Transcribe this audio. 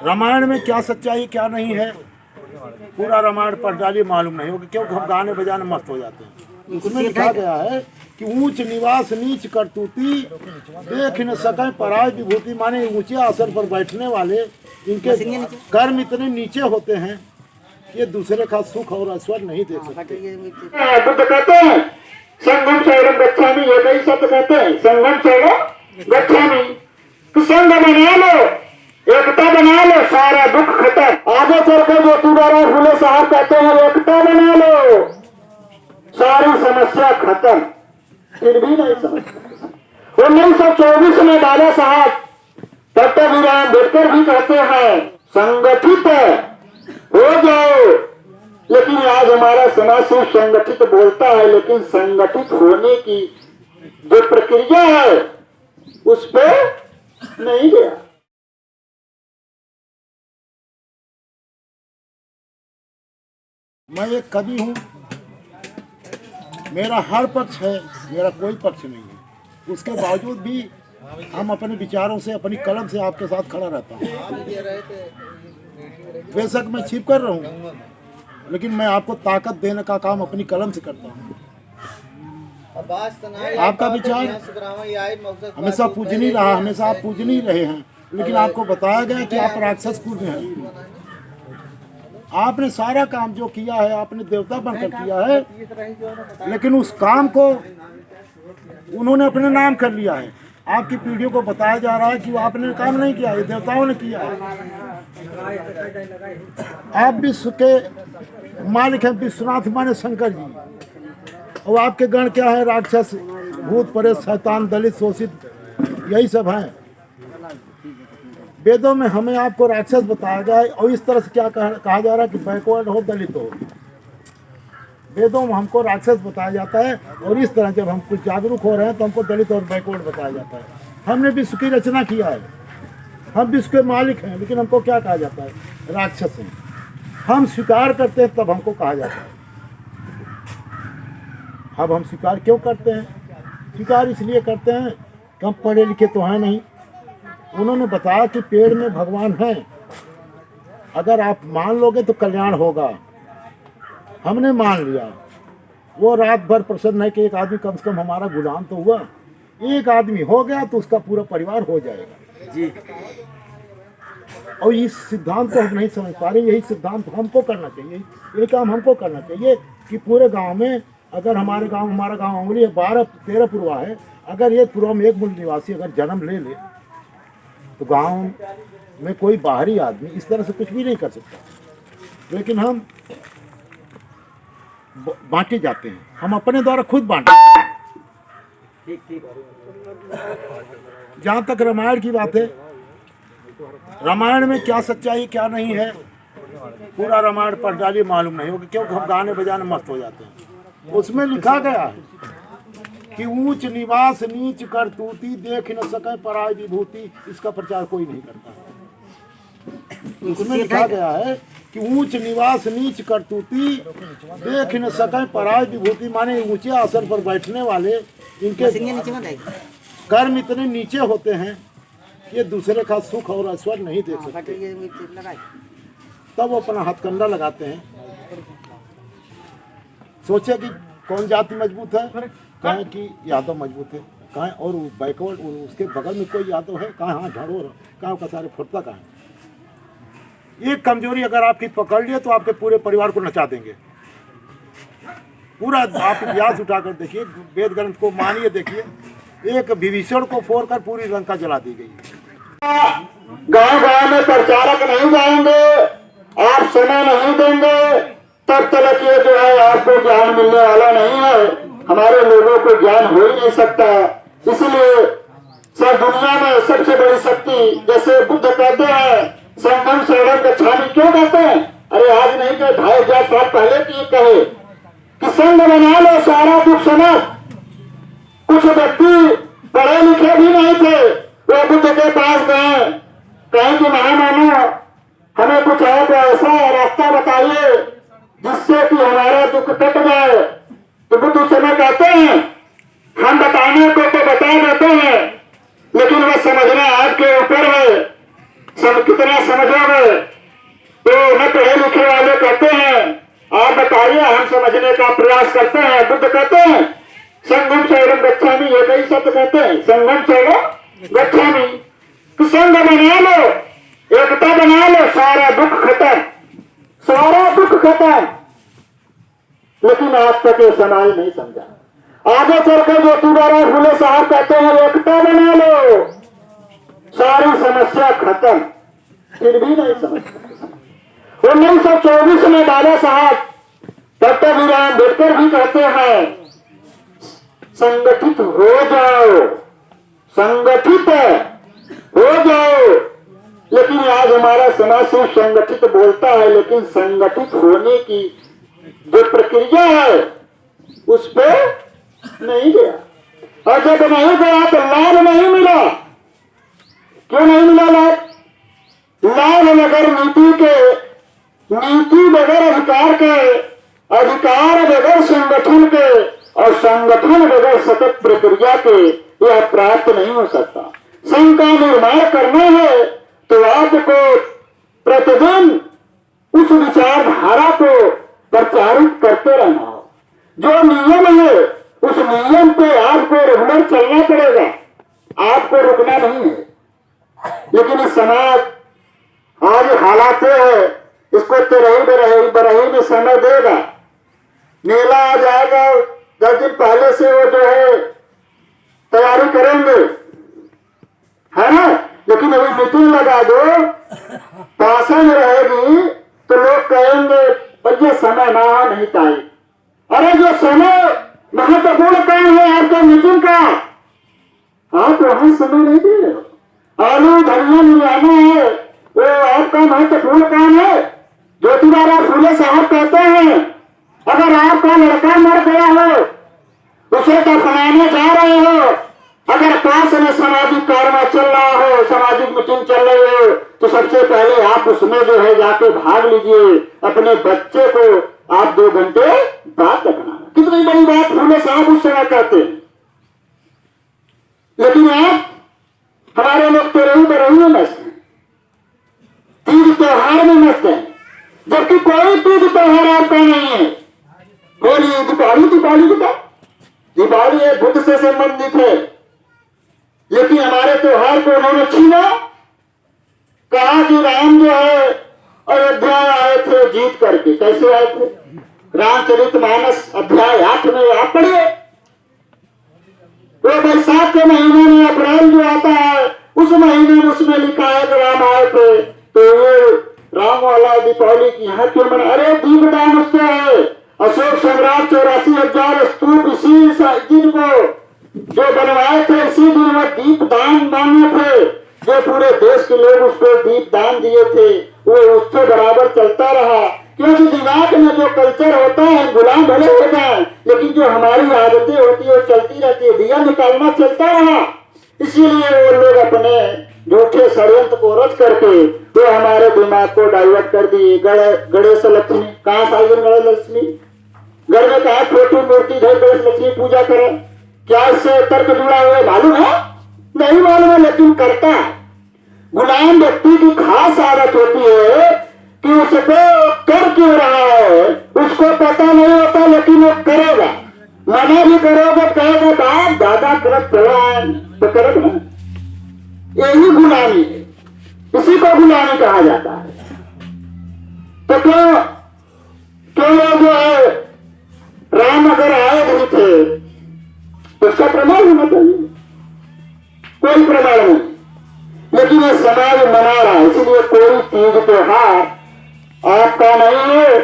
रामायण में क्या सच्चाई क्या नहीं है, पूरा रामायण पढ़ डालिए, मालूम नहीं होगा, क्योंकि हम गाने बजाने मस्त हो जाते हैं। उसमें लिखा गया है कि ऊंच निवास नीच करतूती देख न सके पराय विभूति, माने ऊंचे आसन पर बैठने वाले इनके कर्म इतने नीचे होते हैं ये दूसरे का सुख और ऐश्वर्य नहीं दे सकते। बुद्ध कहते हैं संगम शरणं गच्छामि, ये कई शब्द कहते हैं संगम शरणं गच्छामि। तो संग बना लो, एकता बना लो, सारा दुख खत्म। आगे चलकर ज्योतिबा फुले साहब कहते हैं एकता बना लो, सारी समस्या खत्म। फिर भी नहीं समझते। 1924 में बाबा साहब डॉक्टर भीमराव अम्बेडकर भी कहते हैं संगठित हो जाओ, लेकिन आज हमारा समाज सिर्फ संगठित बोलता है, लेकिन संगठित होने की जो प्रक्रिया है उस पर नहीं गया। मैं एक कवि हूँ, मेरा हर पक्ष है, मेरा कोई पक्ष नहीं है। उसके बावजूद भी हम अपने विचारों से, अपनी कलम से आपके साथ खड़ा रहता हूँ। बेशक मैं छिप कर रहा हूँ, लेकिन मैं आपको ताकत देने का काम अपनी कलम से करता हूँ। आपका विचार हमेशा पूजनीय रहा, हमेशा आप पूजनीय रहे हैं, लेकिन आपको बताया गया कि आप राक्षस कुल में हैं। आपने सारा काम जो किया है आपने देवता बनकर किया है, लेकिन उस काम को उन्होंने अपने नाम कर लिया है। आपकी पीढ़ियों को बताया जा रहा है कि वो आपने काम नहीं किया, ये देवताओं ने किया है। आप विश्व के मालिक हैं, विश्वनाथ माने शंकर जी, और आपके गण क्या है? राक्षस, भूत, प्रेत, शैतान, दलित, शोषित, यही सब हैं। वेदों में हमें आपको राक्षस बताया गया है, और इस तरह से क्या कहा जा रहा है कि बैकवर्ड हो, दलित हो। वेदों में हमको राक्षस बताया जाता है, और इस तरह जब हम कुछ जागरूक हो रहे हैं तो हमको दलित और बैकवर्ड बताया जाता है। हमने विश्व की रचना किया है, हम विश्व के मालिक हैं, लेकिन हमको क्या कहा जाता है? राक्षस हैं। हम स्वीकार करते हैं तब हमको कहा जाता है। अब हम स्वीकार क्यों करते हैं? स्वीकार इसलिए करते हैं कि हम पढ़े लिखे तो हैं नहीं। उन्होंने बताया कि पेड़ में भगवान है, अगर आप मान लोगे तो कल्याण होगा। हमने मान लिया। वो रात भर प्रसन्न है कि एक आदमी कम से कम हमारा गुलाम तो हुआ। एक आदमी हो गया तो उसका पूरा परिवार हो जाएगा जी। और इस सिद्धांत को हम नहीं समझ पा रहे। यही सिद्धांत हमको करना चाहिए, ये काम हमको करना चाहिए कि पूरे गांव में, अगर हमारा गांव अंगुली 12-13 पुरवा है, अगर एक पुरवा में एक मूल निवासी अगर जन्म ले ले तो गांव में कोई बाहरी आदमी इस तरह से कुछ भी नहीं कर सकता। लेकिन हम बांटे जाते हैं, हम अपने द्वारा खुद बांटे। जहाँ तक रामायण की बात है, रामायण में क्या सच्चाई क्या नहीं है, पूरा रामायण पढ़ डालिए, मालूम नहीं होगा, क्योंकि हम गाने बजाने मस्त हो जाते हैं। उसमें लिखा गया है कि ऊंच निवास नीच करतूती देख न सके पराय विभूति, इसका प्रचार कोई नहीं करता। उसमें लिखा गया है कि ऊंच निवास नीच करतूती देख न सके पराय विभूति, माने ऊंचे आसन पर बैठने वाले इनके कर्म इतने नीचे होते हैं ये दूसरे का सुख और ऐश्वर्य नहीं दे सकते। तब वो अपना हथकंडा लगाते हैं। सोचे कि कौन जाति मजबूत है, कहें कि यादव मजबूत है, कहें और बैकवर्ड उसके बगल में कोई यादव है, कहें हाँ ढड़ोर, कहें का सारे फुटता कहें। ये कमजोरी अगर आपकी पकड़ लिए तो आपके पूरे परिवार को नचा देंगे। पूरा आप इतिहास उठाकर देखिए, वेद ग्रंथ को मानिए, देखिए एक विभीषण को फोड़कर पूरी लंका जला दी गई। गांव में प्रचारक नहीं जाएंगे, आप समय नहीं देंगे, तब तक ये जो है आपको ज्ञान मिलने वाला नहीं है। हमारे लोगों को ज्ञान हो ही नहीं सकता। इसलिए सब दुनिया में सबसे बड़ी शक्ति, जैसे बुद्ध कहते हैं संगम शरणं गच्छामि, क्यों कहते हैं? अरे आज नहीं कहे, 2500 साल पहले की कहे कि संग बना लो, सारा दुख समाप्त। कुछ व्यक्ति पढ़े लिखे भी नहीं थे, वो बुद्ध के पास गए, कहें कि महामानव हमें कुछ ऐसा रास्ता बताइए जिससे कि हमारा दुख कट जाए। तो बुद्ध उस समय कहते हैं हम बताने को तो बता देते हैं, लेकिन वह समझना आपके ऊपर है। सब कितना समझोगे पढ़े लिखे वाले कहते हैं आप बताइए, हम समझने का प्रयास करते हैं। बुद्ध कहते हैं संगम शरणम गच्छामि, ये कई शब्द कहते हैं संगम शरणम गच्छामि। तो संग बना लो, एकता बना लो, सारा दुख खत्म, सारा दुख खत्म। लेकिन आज तक ये समाज नहीं समझा। आगे चलकर ज्योतिबा फुले साहब कहते हैं एकता बना लो, सारी समस्या खत्म, फिर भी नहीं समझते। 1924 में बाबा साहब डॉक्टर भीमराव अम्बेडकर भी कहते हैं संगठित हो जाओ, संगठित हो जाओ। लेकिन आज हमारा समाज सिर्फ संगठित बोलता है, लेकिन संगठित होने की जो प्रक्रिया है उस पर नहीं गया। और जब नहीं गया तो लाभ नहीं मिला। क्यों नहीं मिला लाभ? लाभ नगर नीति के, नीति बगैर अधिकार के, अधिकार बगैर संगठन के, और संगठन बगैर सतत प्रक्रिया के यह प्राप्त नहीं हो सकता। संघ का निर्माण करना है तो आपको प्रतिदिन उस विचारधारा को प्रचारित करते रहना हो। जो नियम है उस नियम पे आपको रेगुलर चलना पड़ेगा, आपको रुकना नहीं है। लेकिन इस समाज आज हालात है, इसको तेरही बरही में समय देगा। मेला आ जाएगा, 10 दिन पहले से वो जो है तैयारी करेंगे, है ना। लेकिन अभी मीटिंग लगा दो, भाषण रहेगी तो लोग कहेंगे भैया समय ना नहीं पाए। अरे जो समय महत्वपूर्ण काम है आपका मीटिंग का, आप वहां समय नहीं दे रहे हो। आलू धनिया मिलाना है, वो आपका महत्वपूर्ण काम है। ज्योतिबा फुले साहब कहते हैं अगर आपका लड़का मर गया हो, उसे दफनाने जा रहे हो, अगर पास में सामाजिक कार्यक्रम चल रहा हो, सामाजिक मीटिंग चल रही हो, तो सबसे पहले आप उसमें जो है जाके भाग लीजिए। अपने बच्चे को आप 2 घंटे बात रखना। कितनी बड़ी बात फुले साहब उस समय कहते हैं। लेकिन आप हमारे लोग तेरही बरही में मस्त हैं, तीज त्योहार में मस्त हैं, जबकि कोई तीज त्योहार आपका नहीं है। होली, दीपावली, दीपावली है बुद्ध से संबंधित है, लेकिन हमारे त्योहार को उन्होंने छीना। कहा कि राम जो है अयोध्या आए थे जीत करके। कैसे आए थे? रामचरितमानस अध्याय 8 में आप पढ़िए। वो बैसाख के महीने में अप्रैल जो आता है उस महीने में उसमें लिखा है कि राम आए थे। तो ये राम वाला दीपावली की यहाँ क्यों मना? अरे दीपदान उससे है। अशोक सम्राट 84,000 स्तूप इसी दिन को जो बनवाए थे, इसी दिन वो दीपदान मांगे थे। जो पूरे देश के लोग उस पर दीपदान दिए थे, वो उससे बराबर चलता रहा। क्योंकि दिमाग में जो कल्चर होता है, गुलाम भले हो जाए, लेकिन जो हमारी आदतें होती है वो चलती रहती है। दिया निकालना चलता रहा, इसीलिए वो लोग अपने झूठे षड्यंत्र को रच करके वो हमारे दिमाग को डाइवर्ट कर दिए। गणेश लक्ष्मी कहाँ से आई? गणेश लक्ष्मी घर में कहा छोटी मूर्ति धर गणेश लक्ष्मी पूजा करें। क्या इससे तर्क जुड़ा हुआ है? मालूम है? नहीं मालूम है, लेकिन करता है। गुलाम व्यक्ति की खास आदत होती है कि उसको कर क्यों रहा है उसको पता नहीं होता, लेकिन वो करेगा। मना भी करोगे, कहेगा बाप दादा करत चला है तो करेगा। यही गुलामी है, इसी को गुलामी कहा जाता है। तो क्यों जो है राम अगर आए नहीं थे तो उसका प्रमाण होना चाहिए। कोई प्रमाण नहीं, लेकिन ये समाज मना रहा है। इसलिए कोई तीज त्योहार आपका नहीं है,